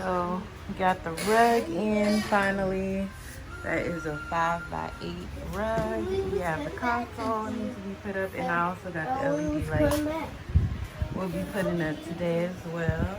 So we got the rug in finally. That is a 5x8 rug. We have the console needs to be put up, and I also got the LED light. We'll be putting up today as well.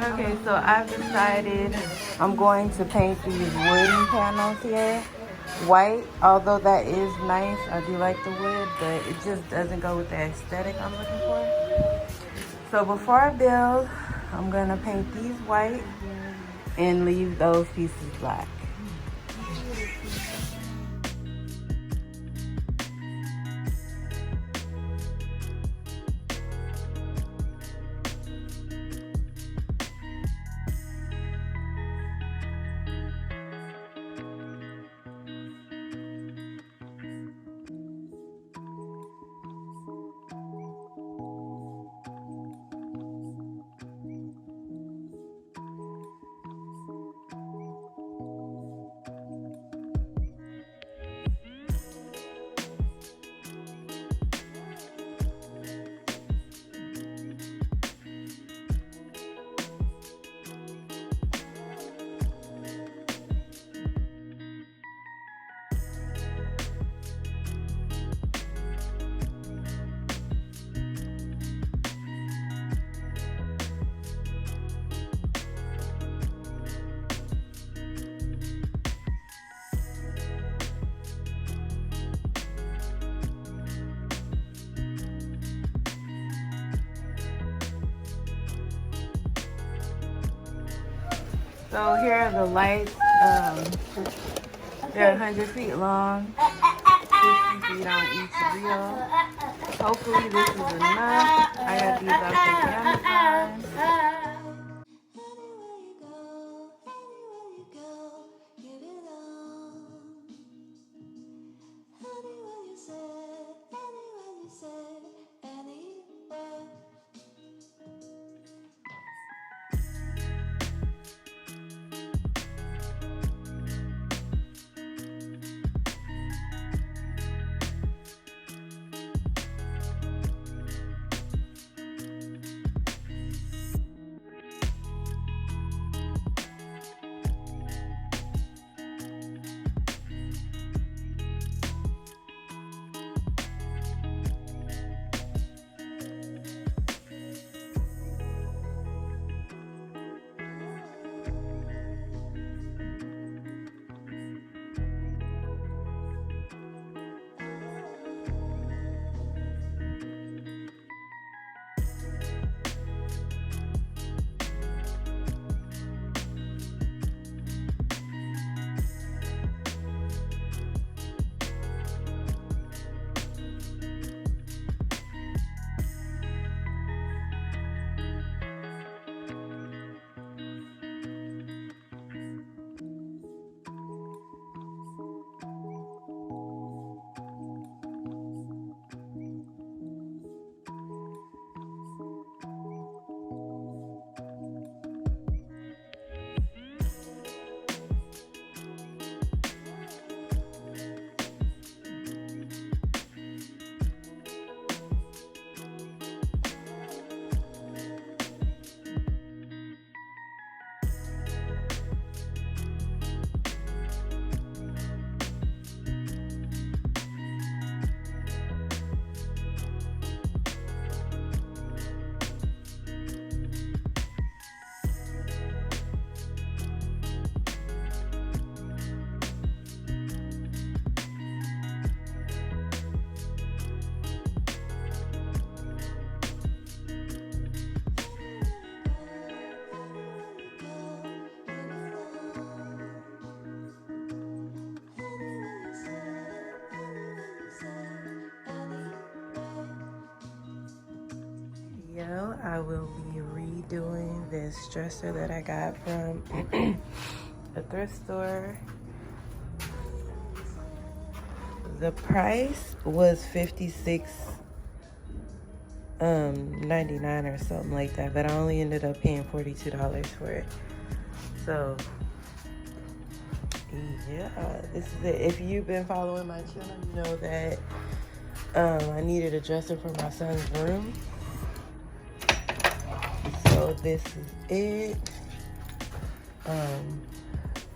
Okay, so I've decided I'm going to paint these wooden panels here white. Although that is nice, I do like the wood, but it just doesn't go with the aesthetic I'm looking for. So before I build, I'm gonna paint these white and leave those pieces black. So here are the lights. They're 100 feet long, 50 feet on each reel. Hopefully this is enough. I got these off of Amazon. video, I will be redoing this dresser that I got from a thrift store. The price was $56.99 or something like that, but I only ended up paying $42 for it. So yeah, this is it. If you've been following my channel, you know that I needed a dresser for my son's room. So this is it.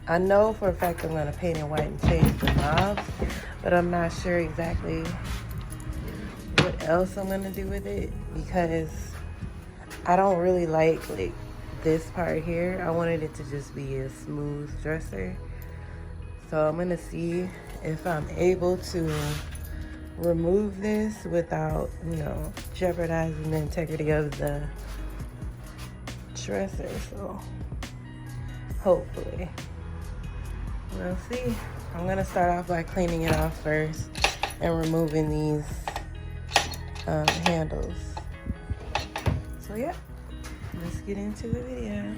I know for a fact I'm gonna paint it white and change the knobs, but I'm not sure exactly what else I'm gonna do with it because I don't really like this part here. I wanted it to just be a smooth dresser. So I'm gonna see if I'm able to remove this without, you know, jeopardizing the integrity of the dresser. So hopefully, we'll see. I'm gonna start off by cleaning it off first and removing these handles. So yeah, let's get into the video.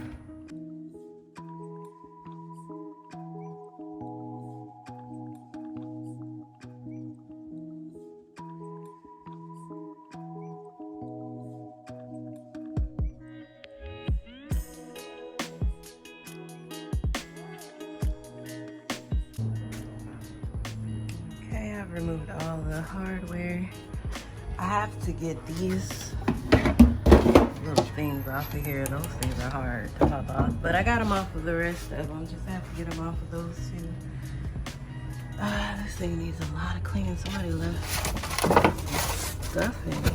Okay, I've removed all the hardware. I have to get these little things off of here. Those things are hard to pop off, but I got them off of the rest of them. Just have to get them off of those two. This thing needs a lot of cleaning. Somebody left stuff in here.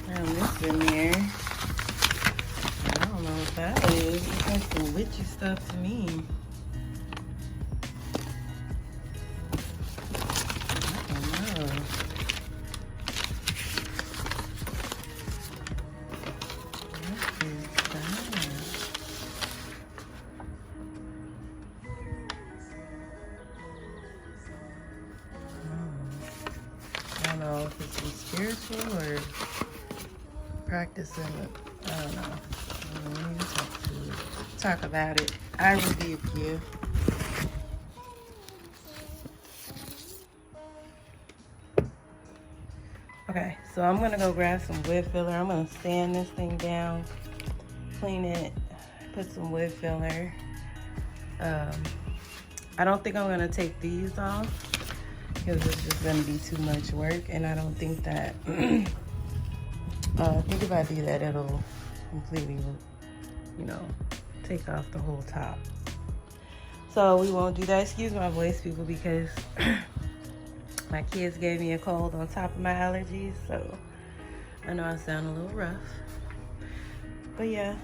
Found this in there. I don't know what that is. It's like some witchy stuff to me. I don't know. I don't know if it's spiritual or practicing it. I don't know. We need to talk about it. I rebuke you. Okay, so I'm gonna go grab some wood filler. I'm gonna sand this thing down, clean it, put some wood filler. I don't think I'm gonna take these off because it's just gonna be too much work, and I don't think that I think if I do that, it'll completely, you know, take off the whole top. So we won't do that. Excuse my voice, people, because my kids gave me a cold on top of my allergies, so I know I sound a little rough. But yeah.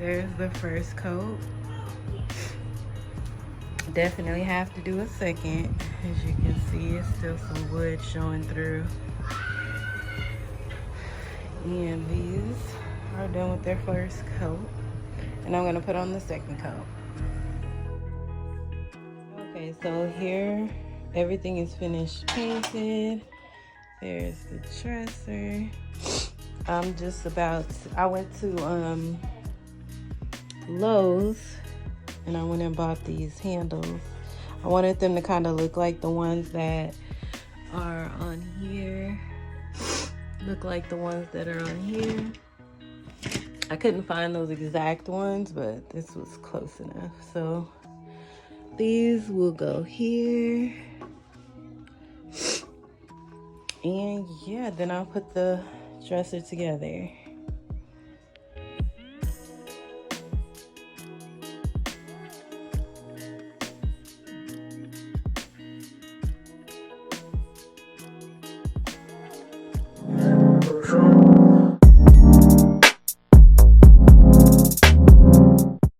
There's the first coat. Definitely have to do a second. As you can see, it's still some wood showing through. And these are done with their first coat. And I'm gonna put on the second coat. Okay, so here everything is finished painted. There's the dresser. I'm just about to, I went to Lowe's and I went and bought these handles. I wanted them to kind of look like the ones that are on here. Look like the ones that are on here. I couldn't find those exact ones, but this was close enough. So these will go here. And yeah, then I'll put the dresser together.